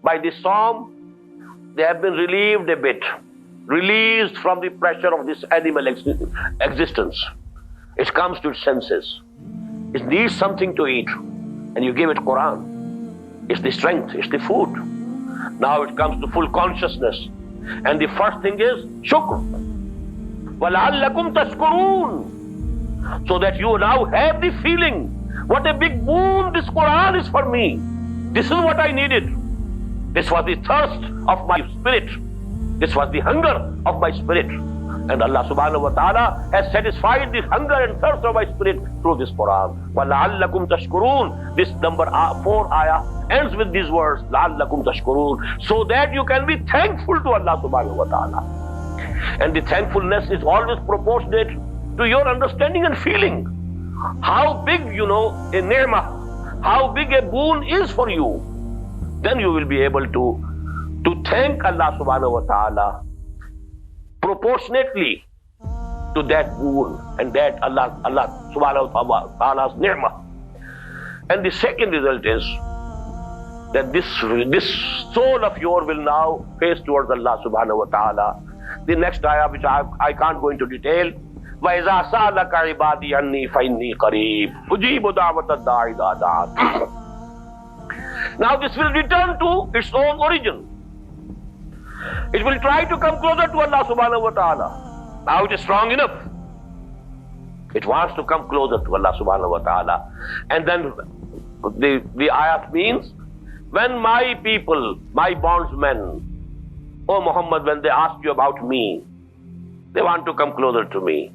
By this psalm, they have been relieved a bit, released from the pressure of this animal existence. It comes to its senses. It needs something to eat, and you give it Quran. It's the strength, it's the food. Now it comes to full consciousness. And the first thing is Shukr. وَلَعَلَّكُمْ تَشْكُرُونَ. So that you now have the feeling, what a big boon this Quran is for me. This is what I needed. This was the thirst of my spirit. This was the hunger of my spirit. And Allah subhanahu wa ta'ala has satisfied the hunger and thirst of my spirit through this Quran. وَلَعَلَّكُمْ تَشْكُرُونَ. This number 4 ayah ends with these words, لَعَلَّكُمْ تَشْكُرُونَ. So that you can be thankful to Allah subhanahu wa ta'ala. And the thankfulness is always proportionate to your understanding and feeling. How big, a ni'mah, how big a boon is for you. Then you will be able to thank Allah subhanahu wa ta'ala proportionately to that boon and that Allah subhanahu wa ta'ala's ni'mah. And the second result is that this soul of yours will now face towards Allah subhanahu wa ta'ala. The next ayah, which I can't go into detail, وَإِذَا سَأَلَكَ عِبَادِي عَنِّي فَإِنِّي قَرِيبٌ أُجِيبُ دَعْوَةَ الدَّاعِ إِذَا دَعَانِ. Now this will return to its own origin. It will try to come closer to Allah subhanahu wa ta'ala. Now it is strong enough. It wants to come closer to Allah subhanahu wa ta'ala. And then the ayat means, when my people, my bondsmen, O Muhammad, when they ask you about me, they want to come closer to me.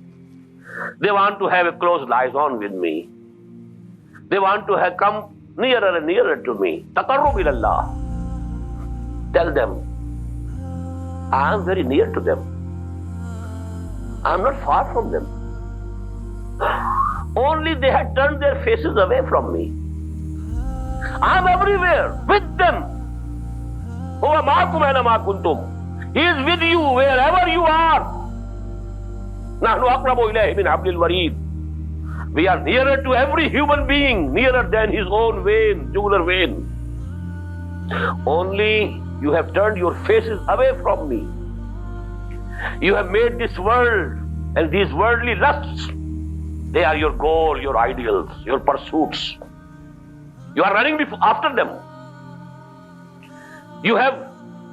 They want to have a close liaison with me. They want to have come nearer and nearer to me. Taqarrub ilallah. Tell them, I am very near to them. I am not far from them. Only they had turned their faces away from me. I am everywhere, with them. Huwa ma'akum aina ma kuntum. He is with you wherever you are. Nahnu aqrabu ilayhi min hablil warid. We are nearer to every human being, nearer than his own vein, jugular vein. Only you have turned your faces away from me. You have made this world and these worldly lusts, they are your goal, your ideals, your pursuits. You are running after them. You have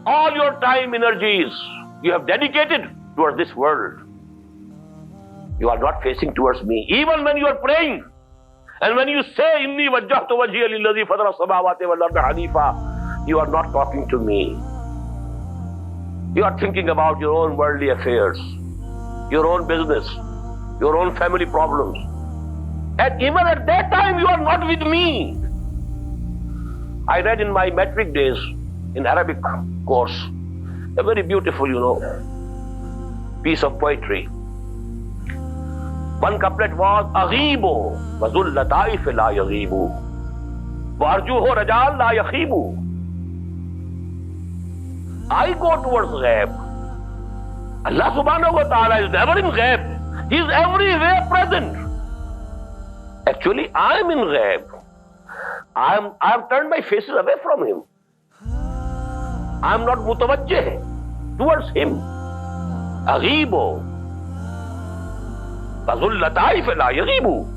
all your time, energies, you have dedicated towards this world. You are not facing towards me. Even when you are praying, and when you say, Inni wajjahtu wajhiya lilladhi fatara as-samawati wal arda hanifa, you are not talking to me. You are thinking about your own worldly affairs, your own business, your own family problems. And even at that time, you are not with me. I read in my metric days, in Arabic course, a very beautiful, piece of poetry. One couplet was, Aghibu, wa zul lataif la yaghibu, wa arjuhu rajal la yakhibu. I go towards ghaib. Allah subhanahu wa ta'ala is never in ghaib. He is everywhere present. Actually, I am in ghaib. I have turned my faces away from him. I am not mutawajjih towards him. Aghibu. Fazul lataif la yaghibu.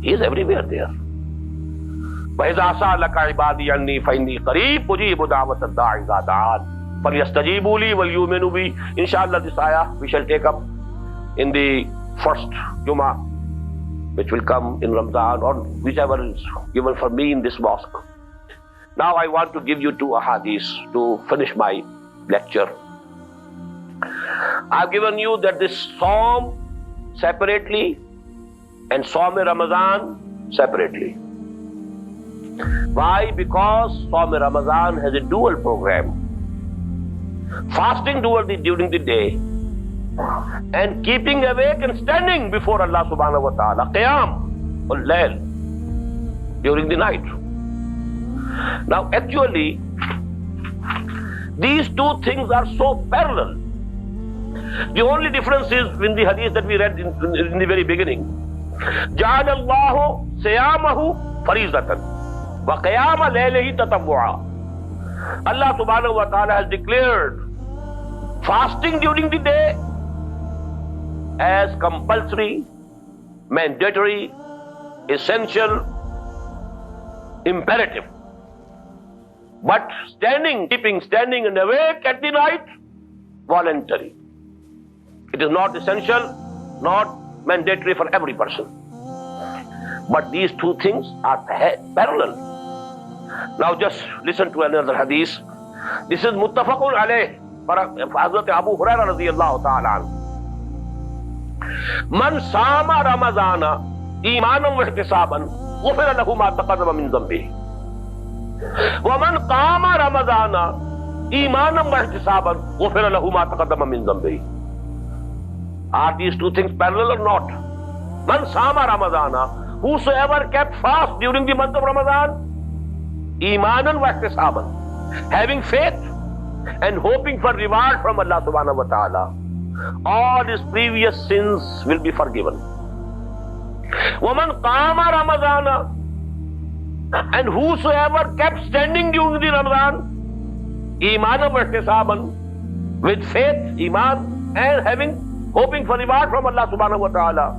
He is everywhere there. وَإِذَا سَأَلَكَ عِبَادِي عَنِّي فَإِنِّي قَرِيبٌ أُجِيبُ دَعْوَةَ الدَّاعِ إِذَا دَعَانِ فَلْيَسْتَجِيبُوا لِي وَلْيُؤْمِنُوا بِي. Inshallah, this ayah we shall take up in the first Jummah, which will come in Ramadan, or whichever is given for me in this mosque. Now I want to give you 2 ahadiths to finish my lecture. I've given you that this Psalm separately and Psalm-e-Ramadan separately. Why? Because Psalm-e-Ramadan has a dual program. Fasting during the day and keeping awake and standing before Allah subhanahu wa ta'ala. Qiyam ul-layl during the night. Now actually, these 2 things are so parallel. The only difference is in the hadith that we read in the very beginning. جَعَلَ اللَّهُ سِيَامَهُ فَرِيضَةً وَقِيَامَ لَيْلِهِ تَطَوُّعًا. Allah subhanahu wa ta'ala has declared fasting during the day as compulsory, mandatory, essential, imperative. But keeping standing and awake at the night, voluntary. It is not essential, not mandatory for every person. But these two things are parallel. Now just listen to another hadith. This is muttafaqun alayh. Hazrat Abu Hurairah radiyallahu ta'ala anhu. Man sama Ramadana imanan wa ihtisaban ghufira lahu ma taqaddama min dhanbihi. Wa man qama Ramadana imanan wa ihtisaban ghufira lahu ma taqaddama min dhanbihi. Are these two things parallel or not? Man sama Ramadana, whosoever kept fast during the month of Ramadan, imanan wa ihtisaban, having faith and hoping for reward from Allah subhanahu wa ta'ala, all his previous sins will be forgiven. وَمَنْ قَامَ رَمَضَانَ, and whosoever kept standing during the Ramadan, imanan wa ihtisaban, with faith, iman, and hoping for reward from Allah subhanahu wa ta'ala,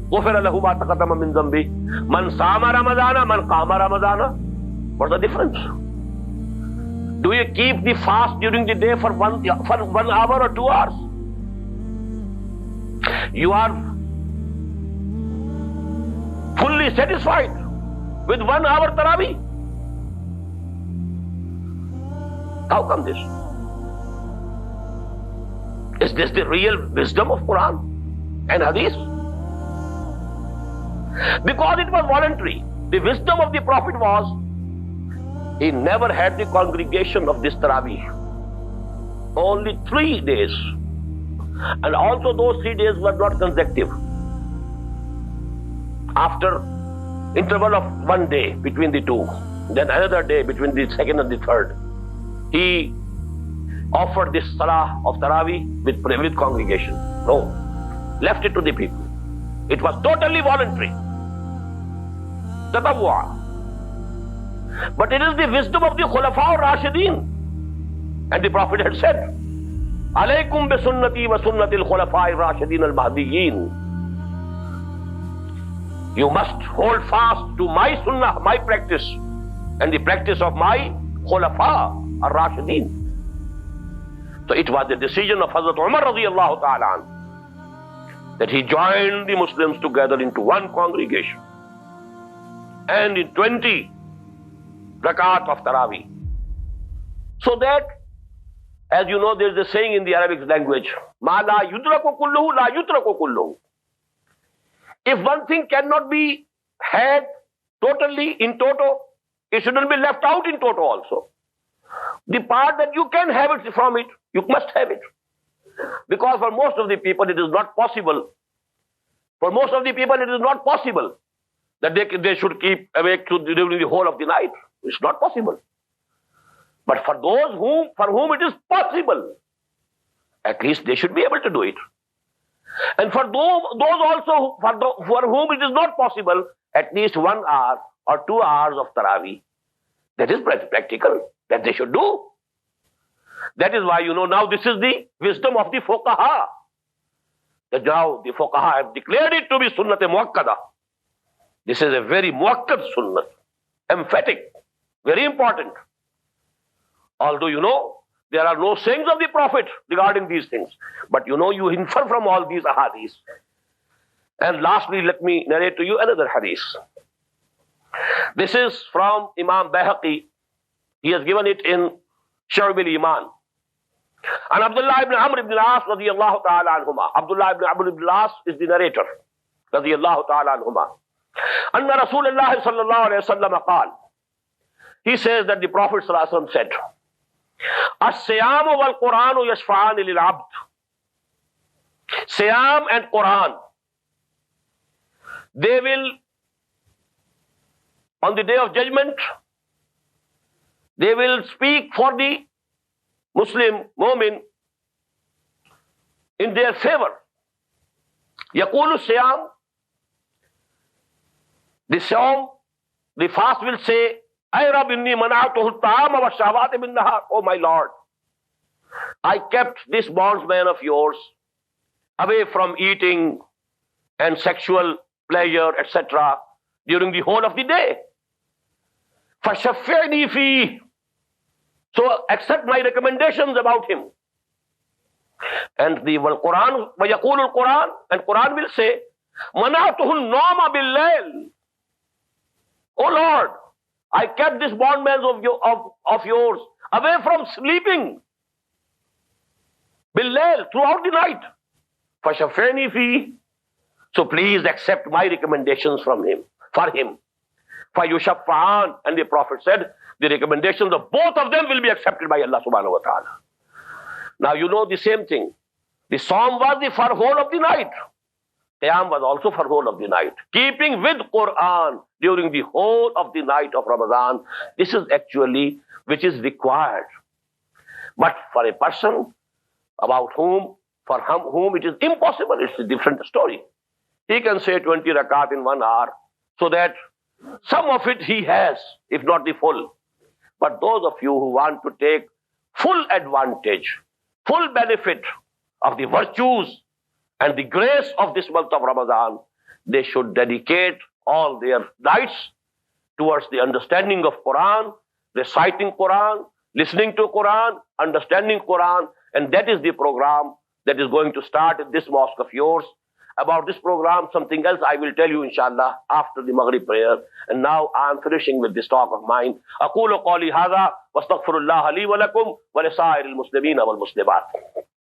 غُفِرَ لَهُ مَا تَقَدَّمَ مِنْ ذَنْبِهِ. مَنْ صَامَ رَمَضَانَ, مَنْ قَامَ رَمَضَانَ. What's the difference? Do you keep the fast during the day for 1 hour or 2 hours? You are fully satisfied with 1 hour Taraweeh. How come this? Is this the real wisdom of Quran and Hadith? Because it was voluntary. The wisdom of the Prophet was, he never had the congregation of this Taraweeh. Only 3 days. And also those 3 days were not consecutive. After interval of 1 day between the two, then another day between the second and the third, he offered this salah of Taraweeh with congregation. No. Left it to the people. It was totally voluntary. Tatawwa. But it is the wisdom of the Khulafa ar-Rashideen. And the Prophet had said, Alaykum bi sunnati wa sunnati al-Khulafa ar-Rashideen al-Mahdiyyin. You must hold fast to my sunnah, my practice, and the practice of my Khulafa ar-Rashideen. So it was the decision of Hazrat Umar radiyallahu ta'ala anhu that he joined the Muslims together into one congregation. And in 20 rakat of Taraweeh. So that, as you know, there is a saying in the Arabic language, Ma la yudraku kulluhu, la yutraku kulluhu. If one thing cannot be had totally in toto, it shouldn't be left out in toto also. The part that you can have it from it, you must have it. Because for most of the people it is not possible. For most of the people it is not possible that they should keep awake during the whole of the night. It's not possible. But for those for whom it is possible, at least they should be able to do it. And for those also for whom it is not possible, at least 1 hour or 2 hours of Taraweeh, that is practical, that they should do. That is why, now this is the wisdom of the Fuqaha. That now the Fuqaha have declared it to be Sunnat Muakkada. This is a very muakkad sunnah, emphatic, very important. Although, there are no sayings of the Prophet regarding these things. But you infer from all these ahadith. And lastly, let me narrate to you another hadith. This is from Imam Bayhaqi. He has given it in Shu'ab al-Iman. And Abdullah ibn Amr ibn al-As radiyallahu ta'ala anhuma. Abdullah ibn Amr ibn al-As is the narrator. Radiyallahu ta'ala anhuma. Anna Rasulullah sallallahu alayhi wa sallam qal. He says that the Prophet sallallahu alayhi wa sallam said, As-siyamu wal-Quranu yashfa'ani lil-abd. Siyam and Quran, they will, on the day of judgment, they will speak for the Muslim mu'min in their favor. Yaqulu siyam, the fast will say, Ay Rabb inni mana'tuhu at-ta'ama wa shahawati bin nahar. Oh my Lord, I kept this bondsman of yours away from eating and sexual pleasure, etc., during the whole of the day. فَشَفِّعْنِي فِيهِ. So accept my recommendations about him. And the Quran, وَيَقُولُ الْقُرآن, and Quran will say, مَنَعْتُهُ النَّوْمَ بِاللَّيْلِ. Oh Lord, I kept this bondman of yours away from sleeping bil-layl, throughout the night. فَشَفِّعْنِي فِيهِ. So please accept my recommendations from him, for him. فَيُشَفَّعَانِ. And the Prophet said, the recommendations of both of them will be accepted by Allah subhanahu wa ta'ala. Now you know the same thing. The Psalm was for whole of the night. Qiyam was also for whole of the night. Keeping with Quran during the whole of the night of Ramadan, this is actually which is required. But for a person about whom, for whom it is impossible, it's a different story. He can say 20 rakat in 1 hour, so that some of it he has, if not the full. But those of you who want to take full advantage, full benefit of the virtues and the grace of this month of Ramadan, they should dedicate all their nights towards the understanding of Quran, reciting Quran, listening to Quran, understanding Quran, and that is the program that is going to start in this mosque of yours. About this program, something else I will tell you inshallah after the Maghrib prayer. And now I am finishing with this talk of mine. أقول قولي هذا واستغفر الله لي ولكم ولسائر المسلمين والمسلمات.